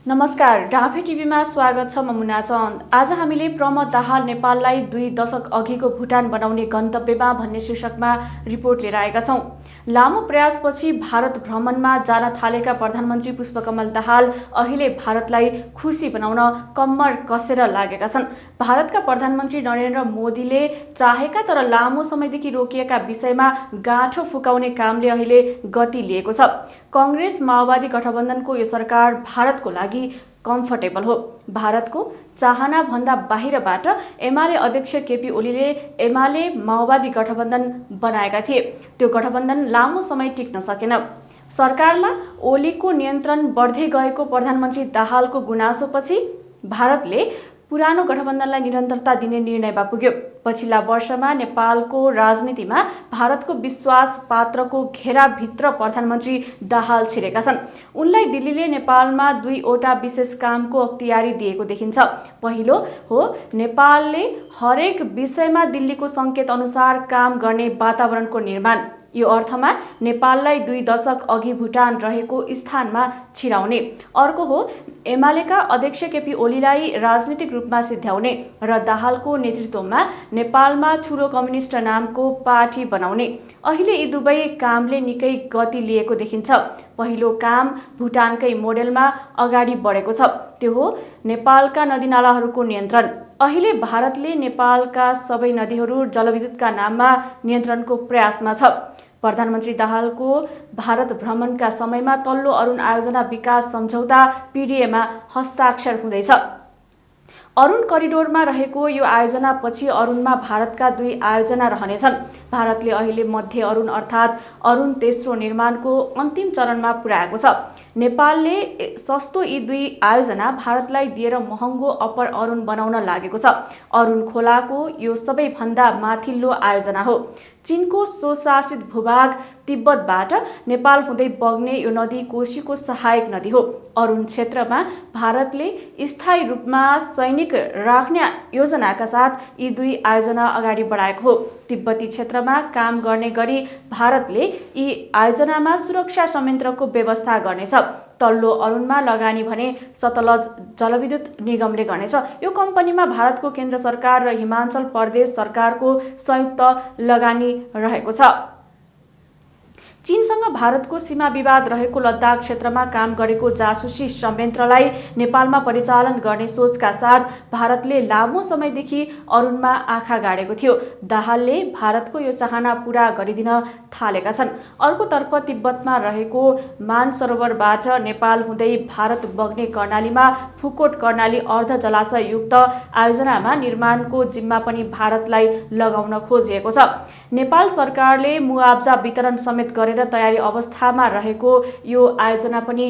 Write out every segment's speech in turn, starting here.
नमस्कार, डाँफे टिभीमा स्वागत छ। म मुना चन्द। आज हामीले प्रमोद दाहाल नेपाललाई 2 दशक अघिको भुटान बनाउने गन्तव्यमा भन्ने शीर्षकमा रिपोर्ट लिएर आएका छौं। लामो प्रयासपछि भारत भ्रमणमा जान थालेका प्रधानमन्त्री पुष्पकमल दाहाल अहिले भारतलाई खुसी बनाउन कम्मर कसेर लागेका छन्। भारतका प्रधानमन्त्री नरेन्द्र मोदीले चाहेका तर लामो समयदेखि रोकिएका विषयमा गाँठो फुकाउने कामले अहिले गति लिएको छ। कांग्रेस माओवादी गठबन्धनको यो सरकार भारतको लागि कम्फर्टेबल हो। भारतको चाहना भन्दा बाहिरबाट एमाले अध्यक्ष केपी ओलीले एमाले माओवादी गठबन्धन बनाएका थिए। त्यो गठबन्धन लामो समय टिक्न सकेन। सरकारमा ओलीको नियन्त्रण बढ्दै गएको प्रधानमन्त्री दाहालको गुनासोपछि भारतले पुरानो गठबन्धनलाई निरन्तरता दिने निर्णयमा पुग्यो। पछिल्ला वर्षमा नेपालको राजनीतिमा भारतको विश्वास पात्रको घेराभित्र प्रधानमन्त्री दाहाल छिरेका छन्। उनलाई दिल्लीले नेपालमा 2 वटा विशेष कामको अख्तियारी दिएको देखिन्छ। पहिलो हो नेपालले हरेक विषयमा दिल्लीको सङ्केत अनुसार काम गर्ने वातावरणको निर्माण। यो अर्थमा नेपाललाई 2 दशक अघि भुटान रहेको स्थानमा छिराउने। अर्को हो एमालेका अध्यक्ष केपी ओलीलाई राजनीतिक रूपमा सिध्याउने र दाहालको नेतृत्वमा नेपालमा ठूलो कम्युनिस्ट नामको पार्टी बनाउने। अहिले यी दुवै कामले निकै गति लिएको देखिन्छ। पहिलो काम भुटानकै मोडेलमा अगाडि बढेको छ। त्यो हो नेपालका नदीनालाहरूको नियन्त्रण। अहिले भारतले नेपालका सबै नदीहरू जलविद्युतका नाममा नियन्त्रणको प्रयासमा छ। प्रधानमन्त्री दाहालको भारत भ्रमणका समयमा तल्लो अरुण आयोजना विकास सम्झौता पीडीएमा हस्ताक्षर हुँदैछ। अरुण करिडोरमा रहेको यो आयोजनापछि अरुणमा भारतका 2 आयोजना रहनेछन्। भारतले अहिले मध्य अरुण अर्थात् अरुण तेस्रो निर्माणको अन्तिम चरणमा पुर्याएको छ। नेपालले सस्तो यी 2 आयोजना भारतलाई दिएर महँगो अप्पर अरुण बनाउन लागेको छ। अरुण खोलाको यो सबैभन्दा माथिल्लो आयोजना हो। चीनको स्वशासित भूभाग तिब्बतबाट नेपाल हुँदै बग्ने यो नदी कोशीको सहायक नदी हो। अरुण क्षेत्रमा भारतले स्थायी रूपमा सैनिक राख्ने योजनाका साथ यी 2 आयोजना अगाडि बढाएको हो। तिब्बती क्षेत्रमा काम गर्ने गरी भारतले यी आयोजनामा सुरक्षा संयन्त्रको व्यवस्था गर्नेछ। तल्लो अरुणमा लगानी भने सतलज जलविद्युत निगमले गर्नेछ। यो कम्पनीमा भारतको केन्द्र सरकार र हिमाचल प्रदेश सरकारको संयुक्त लगानी रहेको छ। चीनसँग भारतको सीमा विवाद रहेको लद्दाख क्षेत्रमा काम गरेको जासुसी संयन्त्रलाई नेपालमा परिचालन गर्ने सोचका साथ भारतले लामो समयदेखि अरुणमा आँखा गाडेको थियो। दाहालले भारतको यो चाहना पूरा गरिदिन थालेका छन्। अर्कोतर्फ तिब्बतमा रहेको मानसरोवरबाट नेपाल हुँदै भारत बग्ने कर्णालीमा फुकोट कर्णाली अर्ध जलाशययुक्त आयोजनामा निर्माणको जिम्मा पनि भारतलाई लगाउन खोजिएको छ। नेपाल सरकारले मुआब्जा वितरण समेत गरेर तयारी अवस्थामा रहेको यो आयोजना पनि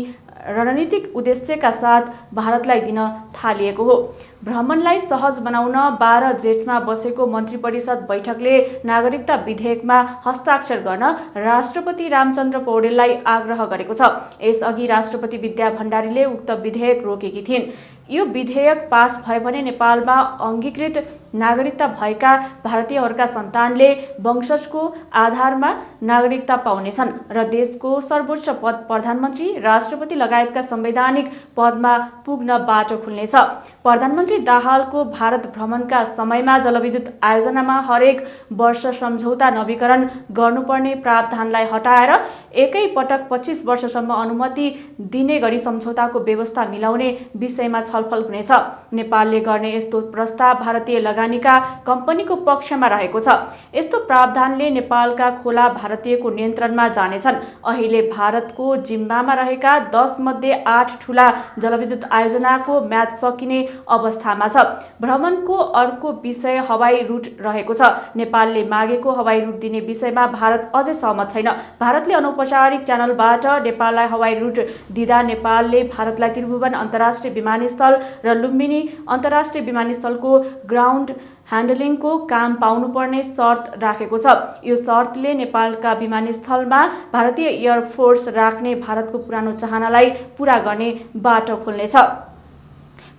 रणनीतिक उद्देश्यका साथ भारतलाई दिन थालिएको हो। भ्रमणलाई सहज बनाउन 12 जेठमा बसेको मन्त्री परिषद बैठकले नागरिकता विधेयकमा हस्ताक्षर गर्न राष्ट्रपति रामचन्द्र पौडेललाई आग्रह गरेको छ। यसअघि राष्ट्रपति विद्या भण्डारीले उक्त विधेयक रोकेकी थिइन्। यो विधेयक पास भयो भने नेपालमा अङ्गीकृत नागरिकता भएका भारतीयहरूका सन्तानले वंशजको आधारमा नागरिकता पाउनेछन् र देशको सर्वोच्च पद प्रधानमन्त्री, राष्ट्रपति लगायतका संवैधानिक पदमा पुग्न बाटो खुल्नेछ। प्रधानमन्त्री दाहालको भारत भ्रमणका समयमा जलविद्युत आयोजनामा हरेक वर्ष सम्झौता नवीकरण गर्नुपर्ने प्रावधानलाई हटाएर एकै पटक 25 वर्षसम्म अनुमति दिने गरी सम्झौताको व्यवस्था मिलाउने विषयमा छलफल हुनेछ। नेपालले गर्ने यस्तो प्रस्ताव भारतीय लगानीका कम्पनीको पक्षमा रहेको छ। यस्तो प्रावधानले नेपालका खोला भारतीयको नियन्त्रणमा जानेछन्। अहिले भारतको जिम्मामा रहेका 10 मध्ये 8 ठूला जलविद्युत आयोजनाको म्याद सकिने अवस्थामा छ। भ्रमणको अर्को विषय हवाई रुट रहेको छ। नेपालले मागेको हवाई रुट दिने विषयमा भारत अझै सहमत छैन। भारतले अनौपचारिक च्यानलबाट नेपाललाई हवाई रुट दिँदा नेपालले भारतलाई त्रिभुवन अन्तर्राष्ट्रिय विमानस्थल र लुम्बिनी अन्तर्राष्ट्रिय विमानस्थलको ग्राउन्ड ह्यान्डलिङको काम पाउनुपर्ने शर्त राखेको छ। यो शर्तले नेपालका विमानस्थलमा भारतीय एयरफोर्स राख्ने भारतको पुरानो चाहनालाई पूरा गर्ने बाटो खोल्नेछ।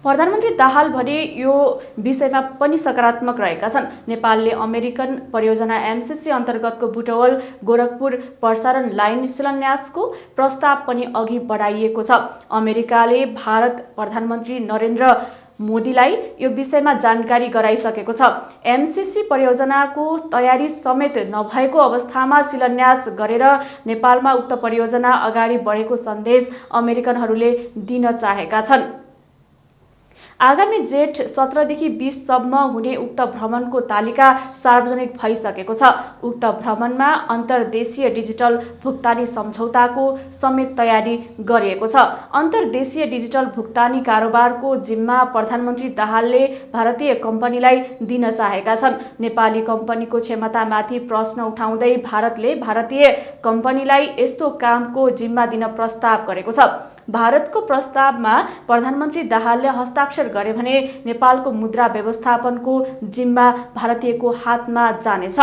प्रधानमन्त्री दाहाल भने यो विषयमा पनि सकारात्मक रहेका छन्। नेपालले अमेरिकन परियोजना एमसिसी अन्तर्गतको बुटवल गोरखपुर प्रसारण लाइन शिलान्यासको प्रस्ताव पनि अघि बढाइएको छ। अमेरिकाले भारत प्रधानमन्त्री नरेन्द्र मोदीलाई यो विषयमा जानकारी गराइसकेको छ। एमसिसी परियोजनाको तयारी समेत नभएको अवस्थामा शिलान्यास गरेर नेपालमा उक्त परियोजना अगाडि बढेको सन्देश अमेरिकनहरूले दिन चाहेका छन्। आगामी जेठ 17 देखि 20 सम्म हुने उक्त भ्रमणको तालिका सार्वजनिक भइसकेको छ। उक्त भ्रमणमा अन्तर्देशीय डिजिटल भुक्तानी सम्झौताको समेत तयारी गरिएको छ। अन्तर्देशीय डिजिटल भुक्तानी कारोबारको जिम्मा प्रधानमन्त्री दाहालले भारतीय कम्पनीलाई दिन चाहेका छन्। नेपाली कम्पनीको क्षमतामाथि प्रश्न उठाउँदै भारतले भारतीय कम्पनीलाई यस्तो कामको जिम्मा दिन प्रस्ताव गरेको छ। भारतको प्रस्तावमा प्रधानमन्त्री दाहालले हस्ताक्षर गरे भने नेपालको मुद्रा व्यवस्थापनको जिम्मा भारतीयको हातमा जानेछ।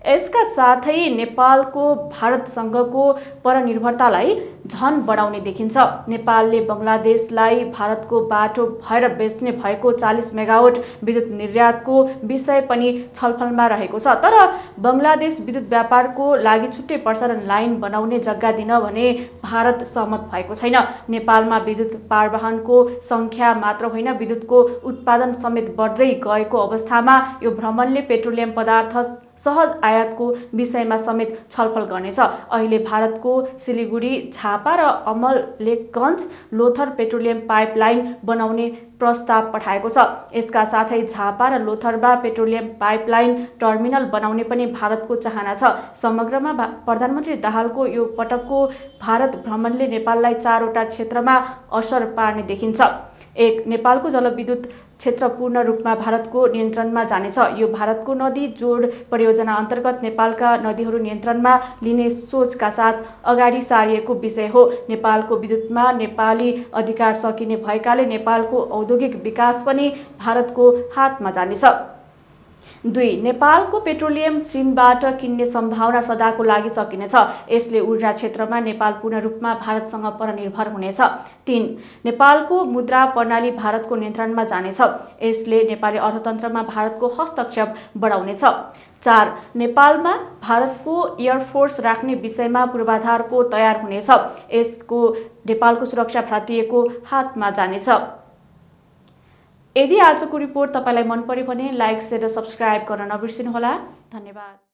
यसका साथै नेपालको भारतसँगको परनिर्भरतालाई झन बढाउने देखिन्छ। नेपालले बङ्गलादेशलाई भारतको बाटो भएर बेच्ने भएको 40 मेगावाट विद्युत निर्यातको विषय पनि छलफलमा रहेको छ। तर बङ्गलादेश विद्युत व्यापारको लागि छुट्टै प्रसारण लाइन बनाउने जग्गा दिन भने भारत सहमत भएको छैन। नेपालमा विद्युत पारवहनको संख्या मात्र होइन, विद्युतको उत्पादन समेत बढ्दै गएको अवस्थामा यो भ्रमणले पेट्रोलियम पदार्थ सहज आयातको विषयमा समेत छलफल गर्नेछ। अहिले भारतको सिलिगुडी, झापा र अमलेखगञ्ज लोथर पेट्रोलियम पाइपलाइन बनाउने प्रस्ताव पठाएको छ। यसका साथै झापा र लोथरमा पेट्रोलियम पाइपलाइन टर्मिनल बनाउने पनि भारतको चाहना छ। समग्रमा प्रधानमन्त्री दाहालको यो पटकको भारत भ्रमणले नेपाललाई 4 वटा क्षेत्रमा असर पार्ने देखिन्छ। 1. नेपालको जलविद्युत क्षेत्र पूर्ण रूपमा भारतको नियन्त्रणमा जानेछ। यो भारतको नदी जोड परियोजना अन्तर्गत नेपालका नदीहरू नियन्त्रणमा लिने सोचका साथ अगाडि सारिएको विषय हो। नेपालको विद्युतमा नेपाली अधिकार सकिने भएकाले नेपालको औद्योगिक विकास पनि भारतको हातमा जानेछ। 2. नेपालको पेट्रोलियम चीनबाट किन्ने सम्भावना सदाको लागि सकिनेछ। यसले ऊर्जा क्षेत्रमा नेपाल पूर्ण रूपमा भारतसँग परनिर्भर हुनेछ। 3. नेपालको मुद्रा प्रणाली भारतको नियन्त्रणमा जानेछ। यसले नेपाली अर्थतन्त्रमा भारतको हस्तक्षेप बढाउनेछ। 4. नेपालमा भारतको एयरफोर्स राख्ने विषयमा पूर्वाधारको तयार हुनेछ। यसको नेपालको सुरक्षा भारतीयको हातमा जानेछ। यदि आजको रिपोर्ट तपाईलाई मन पर्यो भने लाइक, शेयर र सब्स्क्राइब गर्न नबिर्सिनुहोला। धन्यवाद।